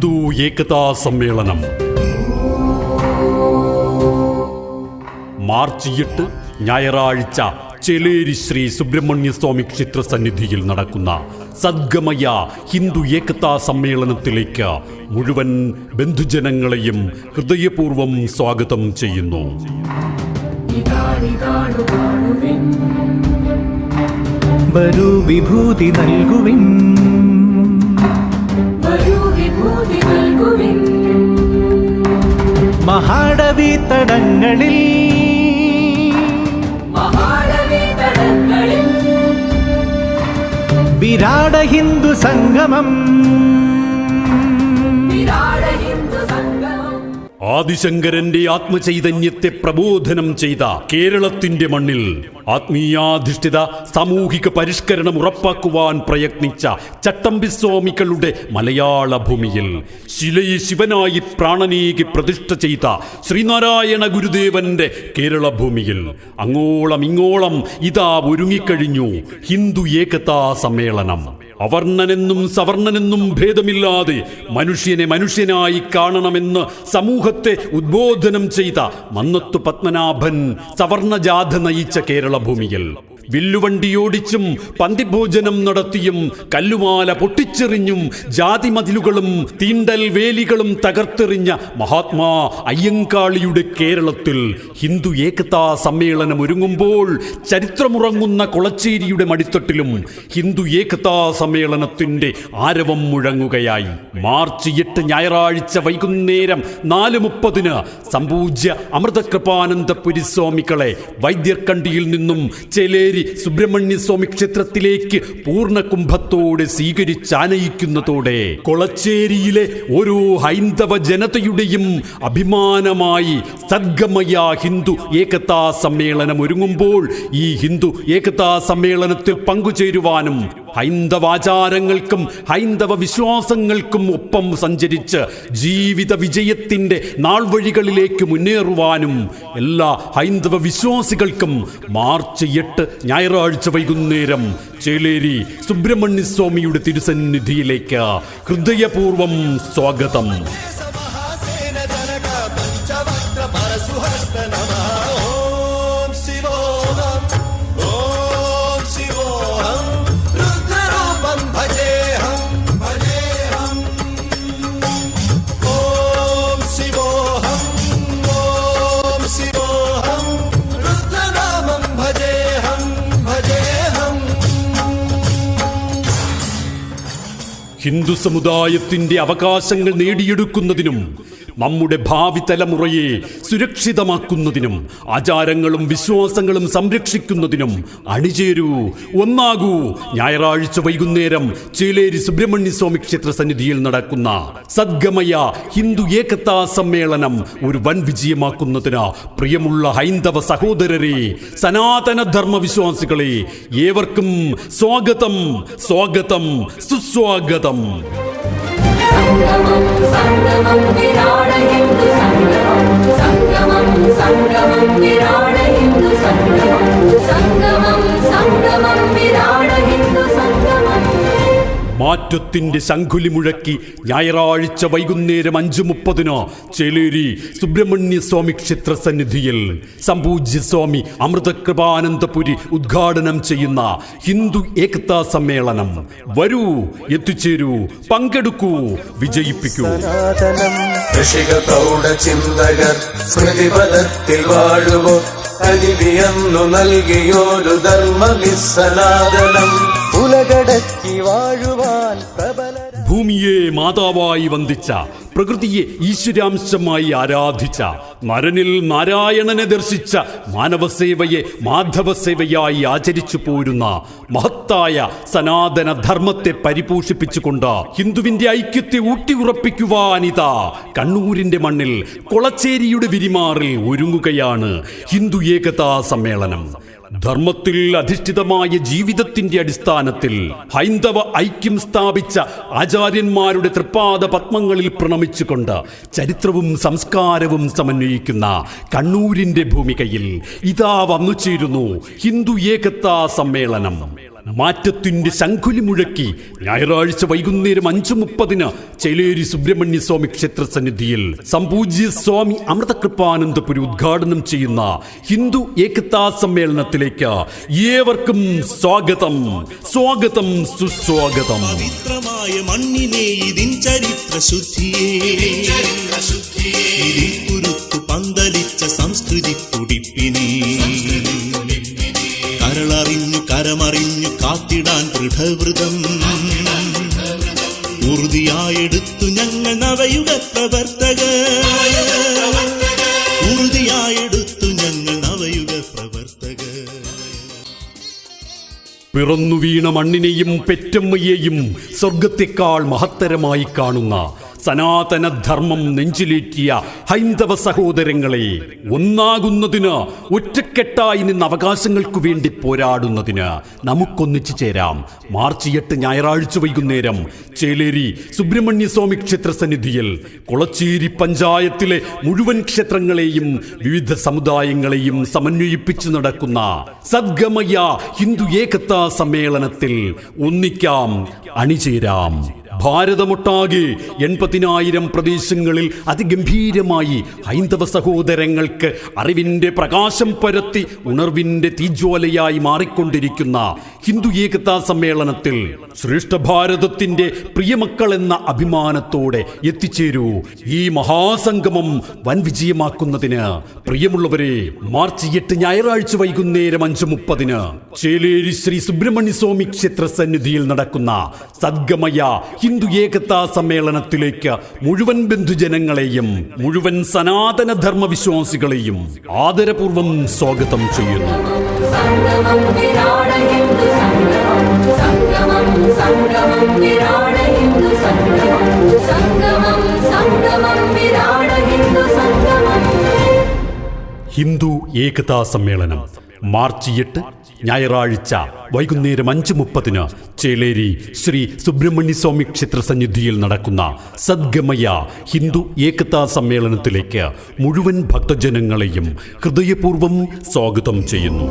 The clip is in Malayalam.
ഹിന്ദു ഏകതാ സമ്മേളനം മാർച്ച് 8 ഞായറാഴ്ച ചേലേരി ശ്രീ സുബ്രഹ്മണ്യ സ്വാമി ക്ഷേത്ര സന്നിധിയിൽ നടക്കുന്ന സദ്ഗമയ ഹിന്ദു ഏകതാ സമ്മേളനത്തിലേക്ക് മുഴുവൻ ബന്ധുജനങ്ങളെയും ഹൃദയപൂർവ്വം സ്വാഗതം ചെയ്യുന്നു. വരൂ വിഭൂതി നൽകുവിൻ, മഹാടവി തടങ്ങളിൽ വിരാട ഹിന്ദു സംഗമം. ആദിശങ്കരന്റെ ആത്മചൈതന്യത്തെ പ്രബോധനം ചെയ്ത കേരളത്തിന്റെ മണ്ണിൽ ആത്മീയാധിഷ്ഠിത സാമൂഹിക പരിഷ്കരണം ഉറപ്പാക്കുവാൻ പ്രയത്നിച്ച ചട്ടമ്പിസ്വാമികളുടെ മലയാള ഭൂമിയിൽ ശിലയെ ശിവനായി പ്രാണനേകി പ്രതിഷ്ഠ ചെയ്ത ശ്രീനാരായണ ഗുരുദേവന്റെ കേരള ഭൂമിയിൽ അങ്ങോളം ഇങ്ങോളം ഇതാ ഒരുങ്ങിക്കഴിഞ്ഞു ഹിന്ദു ഏകതാ സമ്മേളനം. അവർണ്ണനെന്നും സവർണ്ണനെന്നും ഭേദമില്ലാതെ മനുഷ്യനെ മനുഷ്യനായി കാണണമെന്ന് സമൂഹത്തെ ഉദ്ബോധനം ചെയ്ത മന്നത്തു പത്മനാഭൻ സവർണജാഥ നയിച്ച കേരള ഭൂമിയിൽ വില്ലുവണ്ടിയോടിച്ചും പന്തിഭോജനം നടത്തിയും കല്ലുമാല പൊട്ടിച്ചെറിഞ്ഞും ജാതിമതിലുകളും തീണ്ടൽ വേലികളും തകർത്തെറിഞ്ഞ മഹാത്മാ അയ്യങ്കാളിയുടെ കേരളത്തിൽ ഹിന്ദു ഏകതാ സമ്മേളനം ഒരുങ്ങുമ്പോൾ ചരിത്രമുറങ്ങുന്ന കൊളച്ചേരിയുടെ മടിത്തട്ടിലും ഹിന്ദു ഏകതാ സമ്മേളനത്തിന്റെ ആരവം മുഴങ്ങുകയായി. മാർച്ച് 8 ഞായറാഴ്ച വൈകുന്നേരം 4:30 സംപൂജ്യ അമൃതകൃപാനന്ദപുരി സ്വാമികളെ വൈദ്യർക്കണ്ടിയിൽ നിന്നും ചേലേരി സുബ്രഹ്മണ്യ സ്വാമി ക്ഷേത്രത്തിലേക്ക് പൂർണ്ണ കുംഭത്തോടെ സ്വീകരിച്ചാനയിക്കുന്നതോടെ കൊളച്ചേരിയിലെ ഓരോ ഹൈന്ദവ ജനതയുടെയും അഭിമാനമായി സദ്ഗമയ ഹിന്ദു ഏകതാ സമ്മേളനം ഒരുങ്ങുമ്പോൾ ഈ ഹിന്ദു ഏകതാ സമ്മേളനത്തിൽ പങ്കുചേരുവാനും ഹൈന്ദവാചാരങ്ങൾക്കും ഹൈന്ദവ വിശ്വാസങ്ങൾക്കും ഒപ്പം സഞ്ചരിച്ച് ജീവിത വിജയത്തിന്റെ നാൾവഴികളിലേക്ക് മുന്നേറുവാനും എല്ലാ ഹൈന്ദവ വിശ്വാസികൾക്കും മാർച്ച് 8 ഞായറാഴ്ച വൈകുന്നേരം ചേലേരി സുബ്രഹ്മണ്യ സ്വാമിയുടെ തിരുസന്നിധിയിലേക്ക് ഹൃദയപൂർവ്വം സ്വാഗതം. ഹിന്ദു സമുദായത്തിന്റെ അവകാശങ്ങൾ നേടിയെടുക്കുന്നതിനും നമ്മുടെ ഭാവി തലമുറയെ സുരക്ഷിതമാക്കുന്നതിനും ആചാരങ്ങളും വിശ്വാസങ്ങളും സംരക്ഷിക്കുന്നതിനും അണിചേരൂ, ഒന്നാകൂ. ഞായറാഴ്ച വൈകുന്നേരം ചേലേരി സുബ്രഹ്മണ്യ സ്വാമി ക്ഷേത്ര സന്നിധിയിൽ നടക്കുന്ന സദ്ഗമയ ഹിന്ദു ഏകതാ സമ്മേളനം ഒരു വൻ വിജയമാക്കുന്നതിന് പ്രിയമുള്ള ഹൈന്ദവ സഹോദരരെ, സനാതന ധർമ്മ വിശ്വാസികളെ, ഏവർക്കും സ്വാഗതം, സ്വാഗതം, സുസ്വാഗതം. സംഗമം സംഗമം വിരാട ഹിന്ദു സംഗമം സംഗമം സംഗമം വിരാട ഹിന്ദു സംഗമം സംഗമം സംഗമം വിരാട ഹിന്ദു സംഗമം. മാറ്റത്തിന്റെ ശംഖുലി മുഴക്കി ഞായറാഴ്ച വൈകുന്നേരം 5:30 ചേലേരി സുബ്രഹ്മണ്യ സ്വാമി ക്ഷേത്ര സന്നിധിയിൽ സംപൂജ്യ സ്വാമി അമൃതകൃപാനന്ദപുരി ഉദ്ഘാടനം ചെയ്യുന്ന ഹിന്ദു ഏകതാ സമ്മേളനം വരൂ, എത്തിച്ചേരൂ, പങ്കെടുക്കൂ, വിജയിപ്പിക്കൂ. സ്മൃതിപദത്തിൽ വാഴുവോ കനിവിയെന്നു നൽകിയോരു ധർമ്മവിസനാദനം ഉലകടക്കി വാഴുവാൻ പ്രബല. ഭൂമിയെ മാതാവായി വന്ദിച്ച, പ്രകൃതിയെ ഈശ്വരാംശമായി ആരാധിച്ച, നരനിൽ നാരായണനെ ദർശിച്ച, മാനവസേവയെ മാധവസേവയായി ആചരിച്ചു പോരുന്ന മഹത്തായ സനാതന ധർമ്മത്തെ പരിപോഷിപ്പിച്ചുകൊണ്ട് ഹിന്ദുവിന്റെ ഐക്യത്തെ ഊട്ടിയുറപ്പിക്കുവാനിതാ കണ്ണൂരിന്റെ മണ്ണിൽ കൊളച്ചേരിയുടെ വിരിമാറിൽ ഒരുങ്ങുകയാണ് ഹിന്ദു ഏകതാ സമ്മേളനം. ധർമ്മത്തിൽ അധിഷ്ഠിതമായ ജീവിതത്തിന്റെ അടിസ്ഥാനത്തിൽ ഹൈന്ദവ ഐക്യം സ്ഥാപിച്ച ആചാര്യന്മാരുടെ തൃപ്പാദ പത്മങ്ങളിൽ പ്രണമിച്ചുകൊണ്ട് ചരിത്രവും സംസ്കാരവും സമന്വയിക്കുന്ന കണ്ണൂരിന്റെ ഭൂമികയിൽ ഇതാ വന്നു ചേരുന്നു ഹിന്ദു ഏകതാ സമ്മേളനം. മാറ്റത്തിന്റെ ശംഖുലി മുഴക്കി ഞായറാഴ്ച വൈകുന്നേരം 5:30 ചേലേരി സുബ്രഹ്മണ്യ സ്വാമി ക്ഷേത്ര സന്നിധിയിൽ സംപൂജ്യ സ്വാമി അമൃതകൃപാനന്ദപുരി ഉദ്ഘാടനം ചെയ്യുന്ന ഹിന്ദു ഏകതാ സമ്മേളനത്തിലേക്ക് ഏവർക്കും സ്വാഗതം, സ്വാഗതം, സുസ്വാഗതം. പവിത്രമായ മണ്ണിനെ ഇതിൻ ചരിത്ര ശുദ്ധിയെ കുരുത്തു പന്തലിച്ച സംസ്കൃതി തുടിപ്പിനെ കരളറിഞ്ഞു കരമറിഞ്ഞു കാത്തിടാൻ ദൃഢവൃതം ഉറുതിയായെടുത്തു ഞങ്ങൾ നവയുഗ പ്രവർത്തകർ, ഉറുതിയായെടുത്തു ഞങ്ങൾ നവയുഗ പ്രവർത്തകർ. പിറന്നു വീണ മണ്ണിനെയും പെറ്റമ്മയെയും സ്വർഗത്തെക്കാൾ മഹത്തരമായി കാണുന്ന സനാതന ധർമ്മം നെഞ്ചിലേറ്റിയ ഹൈന്ദവ സഹോദരങ്ങളെ, ഒന്നാകുന്നതിന്, ഒറ്റക്കെട്ടായി നിന്ന് അവകാശങ്ങൾക്കു വേണ്ടി പോരാടുന്നതിന് നമുക്കൊന്നിച്ചു ചേരാം. മാർച്ച് 8 ഞായറാഴ്ച വൈകുന്നേരം ചേലേരി സുബ്രഹ്മണ്യ സ്വാമി ക്ഷേത്ര സന്നിധിയിൽ കൊളച്ചേരി പഞ്ചായത്തിലെ മുഴുവൻ ക്ഷേത്രങ്ങളെയും വിവിധ സമുദായങ്ങളെയും സമന്വയിപ്പിച്ചു നടക്കുന്ന സദ്ഗമയ ഹിന്ദു ഏകതാ സമ്മേളനത്തിൽ ഒന്നിക്കാം, അണിചേരാം. ഭാരതമൊട്ടാകെ 80,000 പ്രദേശങ്ങളിൽ അതിഗംഭീരമായി ഹൈന്ദവ സഹോദരങ്ങൾക്ക് അറിവിന്റെ പ്രകാശം പരത്തി ഉണർവിന്റെ തീജ്വാലയായി മാറിക്കൊണ്ടിരിക്കുന്ന ഹിന്ദു ഏകതാ സമ്മേളനത്തിൽ ശ്രേഷ്ഠ ഭാരതത്തിന്റെ പ്രിയമക്കൾ എന്ന അഭിമാനത്തോടെ എത്തിച്ചേരൂ. ഈ മഹാസംഗമം വൻ വിജയമാക്കുന്നതിന് പ്രിയമുള്ളവരെ, മാർച്ച് 8 ഞായറാഴ്ച വൈകുന്നേരം 5:30 ചേലേരി ശ്രീ സുബ്രഹ്മണ്യ സ്വാമി ക്ഷേത്ര സന്നിധിയിൽ നടക്കുന്ന സദ്ഗമയ ഹിന്ദു ഏകതാ സമ്മേളനത്തിലേക്ക് മുഴുവൻ ബന്ധുജനങ്ങളെയും മുഴുവൻ സനാതന ധർമ്മ വിശ്വാസികളെയും ആദരപൂർവ്വം സ്വാഗതം ചെയ്യുന്നു. സംഗമം വിരാട ഹിന്ദു സംഗമം, സംഗമം സംഗമം വിരാട ഹിന്ദു സംഗമം, സംഗമം സംഗമം വിരാട ഹിന്ദു സംഗമം. ഹിന്ദു ഏകതാ സമ്മേളനം മാർച്ച് 8 ഞായറാഴ്ച വൈകുന്നേരം 5:30 ചേലേരി ശ്രീ സുബ്രഹ്മണ്യ സ്വാമി ക്ഷേത്ര സന്നിധിയിൽ നടക്കുന്ന സദ്ഗമയ ഹിന്ദു ഏകതാ സമ്മേളനത്തിലേക്ക് മുഴുവൻ ഭക്തജനങ്ങളെയും ഹൃദയപൂർവ്വം സ്വാഗതം ചെയ്യുന്നു.